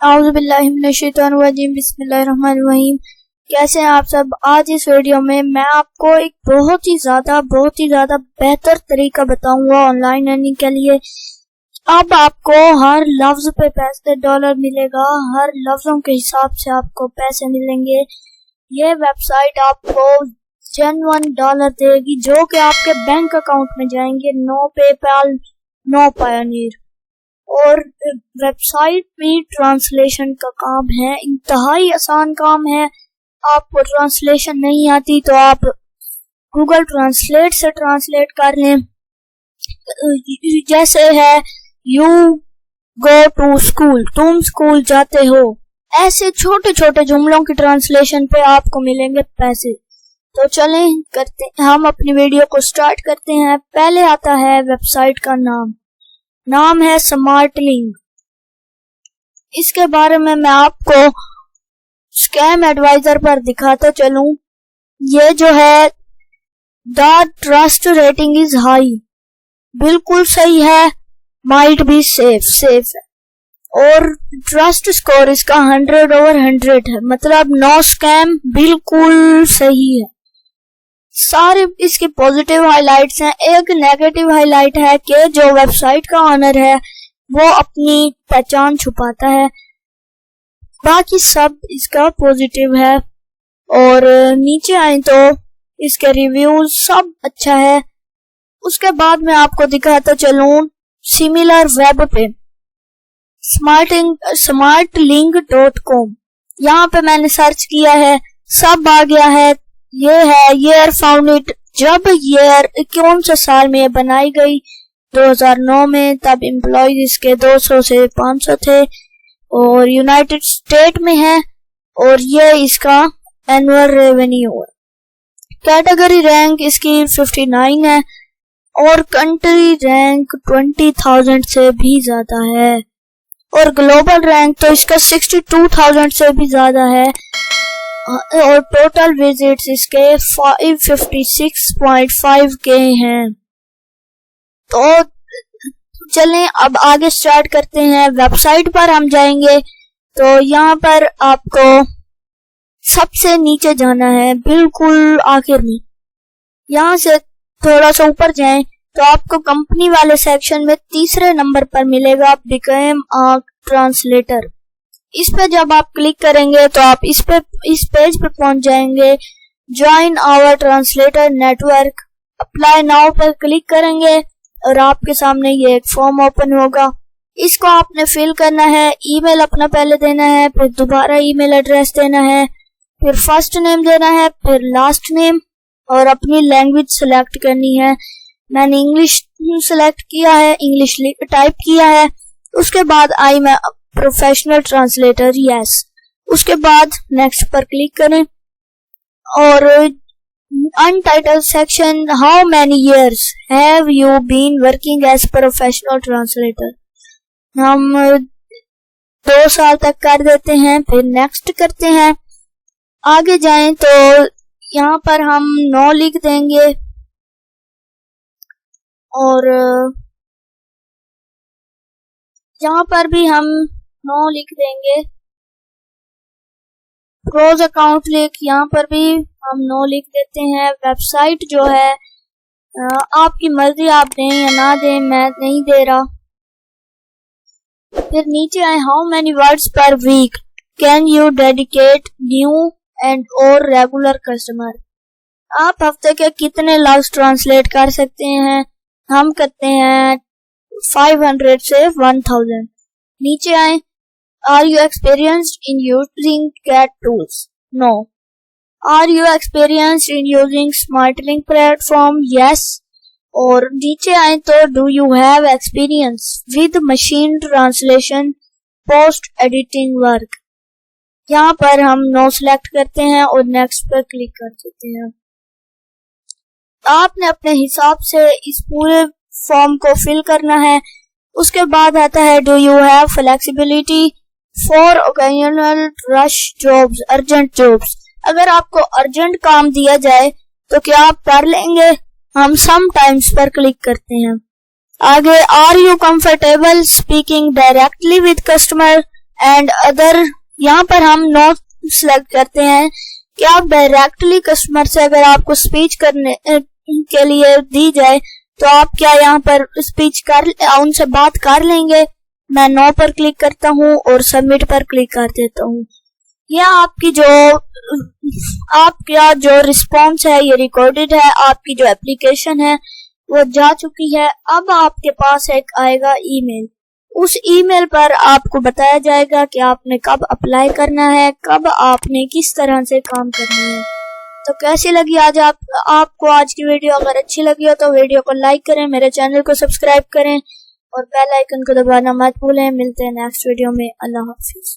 औज़ुबिल्लाहिमिनश्शैतानिर्रजीम बिस्मिल्लाहिर्रहमानिर्रहीम। कैसे हैं आप सब। आज इस वीडियो में मैं आपको एक बहुत ही ज्यादा बेहतर तरीका बताऊंगा ऑनलाइन अर्निंग के लिए। अब आपको हर लफ्ज पे पैसे डॉलर मिलेगा, हर लफ्जों के हिसाब से आपको पैसे मिलेंगे। ये वेबसाइट आपको जेन्युइन डॉलर देगी जो कि आपके बैंक अकाउंट में जाएंगे। No PayPal, no Payoneer. और वेबसाइट में ट्रांसलेशन का काम है, इंतहाई आसान काम है। आपको ट्रांसलेशन नहीं आती तो आप गूगल ट्रांसलेट से ट्रांसलेट कर लें। जैसे है यू गो टू स्कूल, तुम स्कूल जाते हो। ऐसे छोटे छोटे जुमलों की ट्रांसलेशन पे आपको मिलेंगे पैसे। तो चलें करते हम अपनी वीडियो को स्टार्ट करते हैं। पहले आता है वेबसाइट का नाम है स्मार्ट लिंक। इसके बारे में मैं आपको स्कैम एडवाइजर पर दिखाता चलूं। ये जो है the trust rating is high, बिल्कुल सही है। माइट बी सेफ है। और ट्रस्ट स्कोर इसका 100/100 है, मतलब नो स्कैम, बिल्कुल सही है। सारे इसके पॉजिटिव हाइलाइट्स हैं। एक नेगेटिव हाइलाइट है कि जो वेबसाइट का ऑनर है वो अपनी पहचान छुपाता है। बाकी सब इसका पॉजिटिव है। और नीचे आए तो इसके रिव्यूज सब अच्छा है। उसके बाद मैं आपको दिखाता चलूं सिमिलर वेब पे smartlink.com। यहाँ पे मैंने सर्च किया है, सब आ गया है। ये है ईयर फाउंडेड, जब ईयर कौन सा साल में बनाई गई, 2009 में। तब एम्प्लॉयज इसके 200 से 500 थे और यूनाइटेड स्टेट में है। और ये इसका एनुअल रेवेन्यू है। कैटेगरी रैंक इसकी 59 है और कंट्री रैंक 20,000 से भी ज्यादा है। और ग्लोबल रैंक तो इसका 62,000 से भी ज्यादा है। और टोटल विजिट्स इसके 556.5 के हैं। तो चलें अब आगे स्टार्ट करते हैं। वेबसाइट पर हम जाएंगे तो यहाँ पर आपको सबसे नीचे जाना है, बिल्कुल आखिर में। यहाँ से थोड़ा सा ऊपर जाएं तो आपको कंपनी वाले सेक्शन में तीसरे नंबर पर मिलेगा बिकम अ ट्रांसलेटर। इस पे जब आप क्लिक करेंगे तो आप इस पेज पे पहुंच जाएंगे। Join our translator network, apply now पर क्लिक करेंगे और आपके सामने ये एक फॉर्म ओपन होगा। इसको आपने फिल करना है। ईमेल अपना पहले देना है, फिर दोबारा ईमेल एड्रेस देना है, फिर फर्स्ट नेम देना है, फिर लास्ट नेम और अपनी लैंग्वेज सिलेक्ट करनी है। मैंने इंग्लिश सिलेक्ट किया है, इंग्लिश टाइप किया है। उसके बाद आई मैं प्रोफेशनल ट्रांसलेटर, यस। उसके बाद नेक्स्ट पर क्लिक करें और untitled section, how many years have you been working as professional translator, हम 2 साल तक कर देते हैं। फिर नेक्स्ट करते हैं। आगे जाएं तो यहाँ पर हम 9 लिख देंगे और यहाँ पर भी हम 9 लिख देंगे। क्लोज अकाउंट लिंक, यहाँ पर भी हम 9 लिख देते हैं। वेबसाइट जो है आपकी मर्जी, आप दें या ना दें, मैं नहीं दे रहा। फिर नीचे आए, how many words per week can you dedicate new and और रेगुलर कस्टमर, आप हफ्ते के कितने लफ्ज ट्रांसलेट कर सकते हैं। हम करते हैं 500 से 1000। नीचे आए, are you experienced in using CAT tools, no. Are you experienced in using smart link platform, yes. और नीचे आए तो do you have experience with machine translation post editing work, यहाँ पर हम नो सिलेक्ट करते हैं और नेक्स्ट पर क्लिक कर देते हैं। आपने अपने हिसाब से इस पूरे फॉर्म को फिल करना है। उसके बाद आता है do you have flexibility for occasional rush jobs, urgent jobs, अगर आपको अर्जेंट काम दिया जाए तो क्या आप कर लेंगे। हम सम टाइम्स पर क्लिक करते हैं। आगे, are you comfortable speaking directly with customer and other. यहाँ पर हम नो सिलेक्ट करते हैं कि आप डायरेक्टली कस्टमर से अगर आपको स्पीच करने के लिए दी जाए तो आप क्या यहाँ पर स्पीच कर उनसे बात कर लेंगे। मैं नो पर क्लिक करता हूँ और सबमिट पर क्लिक कर देता हूँ। यह आपका जो रिस्पॉन्स है ये रिकॉर्डेड है, आपकी जो एप्लीकेशन है वो जा चुकी है। अब आपके पास एक आएगा ईमेल। उस ईमेल पर आपको बताया जाएगा कि आपने कब अप्लाई करना है, कब आपने किस तरह से काम करना है। तो कैसी लगी आज आपको आज की वीडियो? अगर अच्छी लगी हो तो वीडियो को लाइक करें, मेरे चैनल को सब्सक्राइब करें और बेल आइकन को दबाना मत भूलें। मिलते हैं नेक्स्ट वीडियो में। अल्लाह हाफिज।